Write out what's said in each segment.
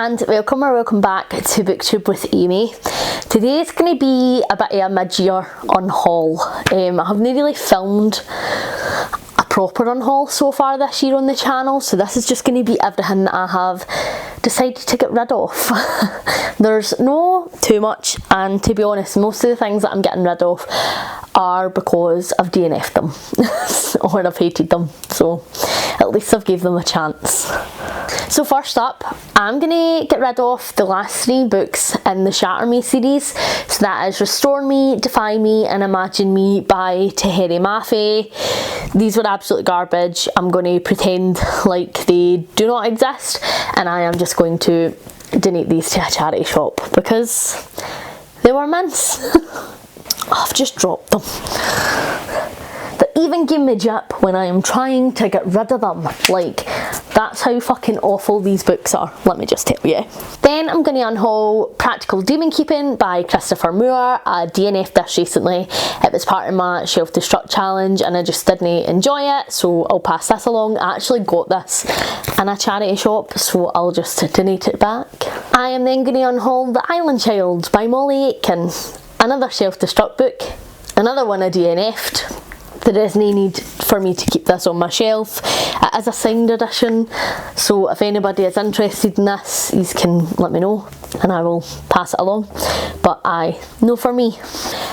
and welcome back to BookTube with Amy. Today is going to be a bit of a mid-year unhaul. I haven't really filmed a proper unhaul so far this year on the channel, so this is just going to be everything that I have decided to get rid of. There's no too much, and to be honest, most of the things that I'm getting rid of are because I've DNF'd them or I've hated them, so at least I've gave them a chance. So first up, I'm going to get rid of the last 3 books in the Shatter Me series. So that is Restore Me, Defy Me and Imagine Me by Tahereh Mafi. These were absolute garbage. I'm going to pretend like they do not exist, and I am just going to donate these to a charity shop because they were mince. I've just dropped them. They even give me jip when I am trying to get rid of them. Like, that's how fucking awful these books are, let me just tell you. Then I'm going to unhaul Practical Demon Keeping by Christopher Moore. I DNF'd this recently. It was part of my Shelf Destruct challenge and I just didn't enjoy it, so I'll pass this along. I actually got this in a charity shop, so I'll just donate it back. I am then going to unhaul The Island Child by Molly Aitken. Another Shelf Destruct book. Another one I DNF'd. There is no need for me to keep this on my shelf. It is a signed edition, so if anybody is interested in this, you can let me know and I will pass it along. But no for me.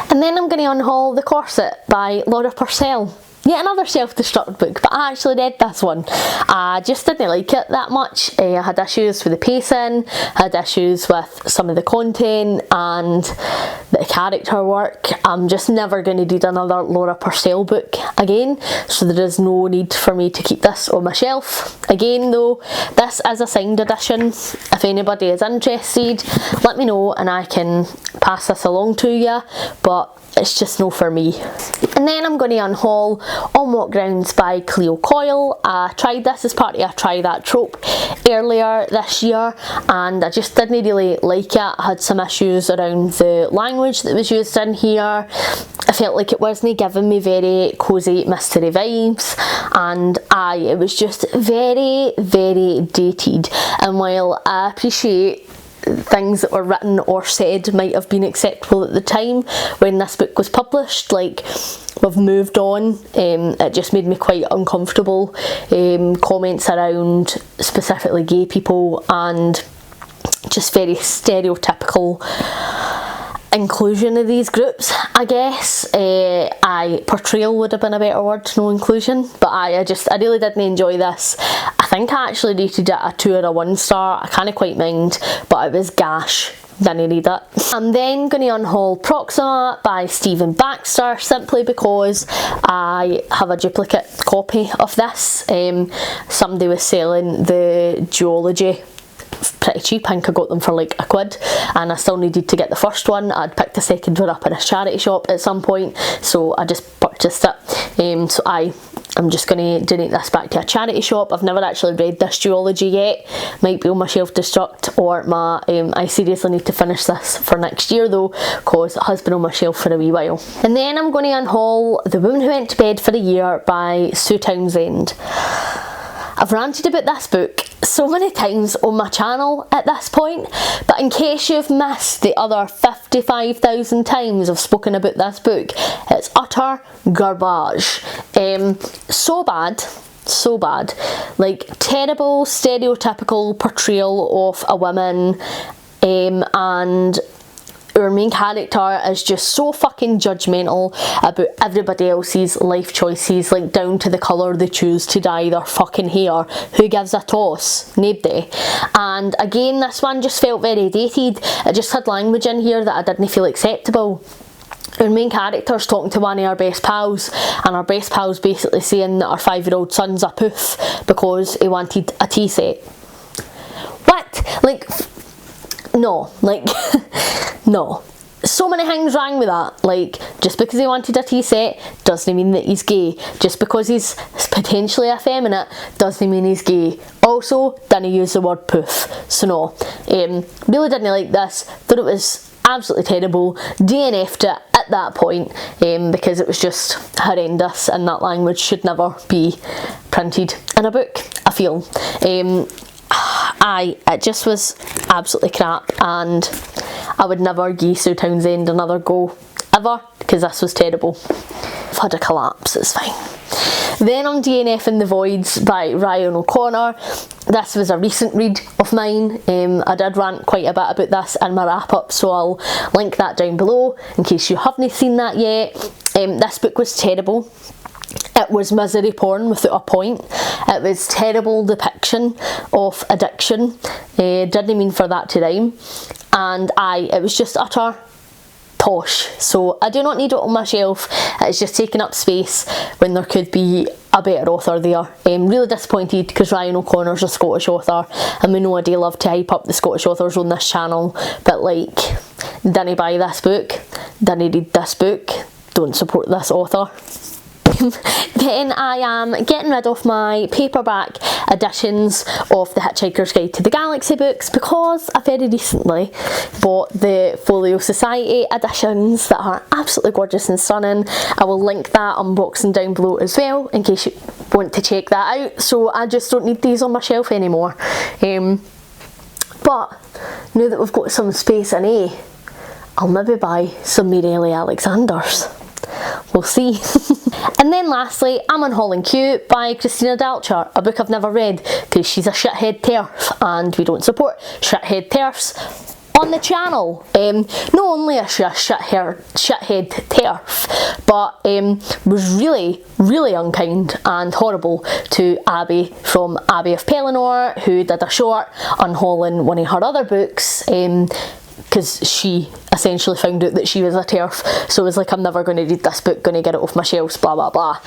And then I'm going to unhaul The Corset by Laura Purcell. Yet another self-destruct book, but I actually read this one. I just didn't like it that much. I had issues with the pacing, had issues with some of the content and the character work. I'm just never going to read another Laura Purcell book again, so there is no need for me to keep this on my shelf. Again though, this is a signed edition. If anybody is interested, let me know and I can pass this along to you, but it's just no for me. And then I'm going to unhaul On What Grounds by Cleo Coyle. I tried this as part of a Try That trope earlier this year and I just didn't really like it. I had some issues around the language that was used in here. I felt like it wasn't giving me very cosy mystery vibes, and it was just very, very dated. And while I appreciate things that were written or said might have been acceptable at the time when this book was published, like, we've moved on. It just made me quite uncomfortable. Comments around specifically gay people and just very stereotypical inclusion of these groups, I guess. Portrayal would have been a better word, no inclusion. But I really didn't enjoy this. I think I actually rated it a 2 or a 1 star. I can't quite mind, but it was gash. Didn't read it. I'm then going to unhaul Proxima by Stephen Baxter, simply because I have a duplicate copy of this. Somebody was selling the duology pretty cheap. I think I got them for like £1, and I still needed to get the first one. I'd picked the second one up in a charity shop at some point, so I just purchased it. So I'm just going to donate this back to a charity shop. I've never actually read this duology yet. Might be on my Shelf Destruct or my I seriously need to finish this for next year though, because it has been on my shelf for a wee while. And then I'm going to unhaul The Woman Who Went to Bed for a Year by Sue Townsend. I've ranted about this book so many times on my channel at this point, but in case you've missed the other 55,000 times I've spoken about this book, it's utter garbage. So bad. Like, terrible stereotypical portrayal of a woman, and our main character is just so fucking judgmental about everybody else's life choices, like down to the colour they choose to dye their fucking hair. Who gives a toss? Nobody. And again, this one just felt very dated. It just had language in here that I didn't feel acceptable. Our main character's talking to one of our best pals, and our best pal's basically saying that our 5-year-old son's a poof because he wanted a tea set. What? Like, no. Like, no. So many things wrong with that. Like, just because he wanted a tea set doesn't mean that he's gay. Just because he's potentially effeminate doesn't mean he's gay. Also, didn't use the word poof. So no. Really didn't like this. Thought it was absolutely terrible. DNF'd it at that point because it was just horrendous, and that language should never be printed in a book, I feel. Aye, it just was absolutely crap, and I would never give Sue Townsend another go, ever, because this was terrible. I've had a collapse, it's fine. Then on DNF in the Voids by Ryan O'Connor. This was a recent read of mine. I did rant quite a bit about this in my wrap up, so I'll link that down below in case you haven't seen that yet. This book was terrible. It was misery porn without a point. It was terrible depiction of addiction. Didn't mean for that to rhyme. And it was just utter tosh. So I do not need it on my shelf. It's just taking up space when there could be a better author there. Really disappointed because Ryan O'Connor's a Scottish author, and we know I do love to hype up the Scottish authors on this channel, but like, didn't buy this book, didn't read this book, don't support this author. Then I am getting rid of my paperback editions of the Hitchhiker's Guide to the Galaxy books because I very recently bought the Folio Society editions that are absolutely gorgeous and stunning. I will link that unboxing down below as well in case you want to check that out. So I just don't need these on my shelf anymore. But now that we've got some space in A, I'll maybe buy some Mary Ellie Alexander's. We'll see. And then lastly, I'm Unhauling Q by Christina Dalcher, a book I've never read because she's a shithead TERF and we don't support shithead TERFs on the channel. Not only is she a shithead TERF, but was really, really unkind and horrible to Abby from Abbey of Pelennor, who did a short unhauling one of her other books, because she essentially found out that she was a TERF, so it was like, I'm never going to read this book, going to get it off my shelves, blah blah blah.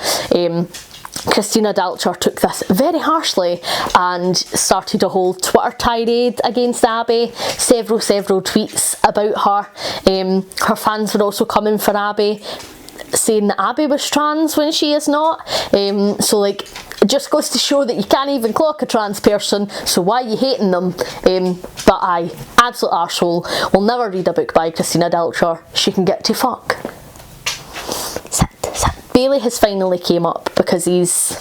Christina Dalcher took this very harshly and started a whole Twitter tirade against Abby, several tweets about her. Her fans were also coming for Abby, saying that Abby was trans when she is not. So like, it just goes to show that you can't even clock a trans person, so why are you hating them? But absolute arsehole. Will never read a book by Christina Dalcher. She can get to fuck. Sit. Bailey has finally came up because he's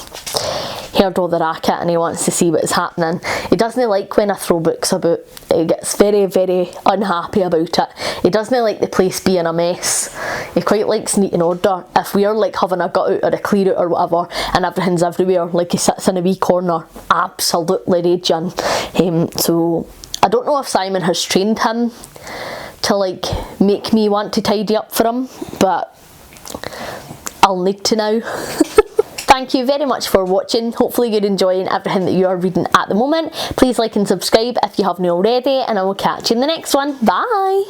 heard all the racket and he wants to see what is happening. He doesn't like when I throw books about. He gets very, very unhappy about it. He doesn't like the place being a mess. He quite likes neat and order. If we're like having a gut out or a clear out or whatever and everything's everywhere, like he sits in a wee corner, absolutely raging. So I don't know if Simon has trained him to like make me want to tidy up for him, but I'll need to now. Thank you very much for watching. Hopefully you're enjoying everything that you are reading at the moment. Please like and subscribe if you haven't already, and I will catch you in the next one. Bye!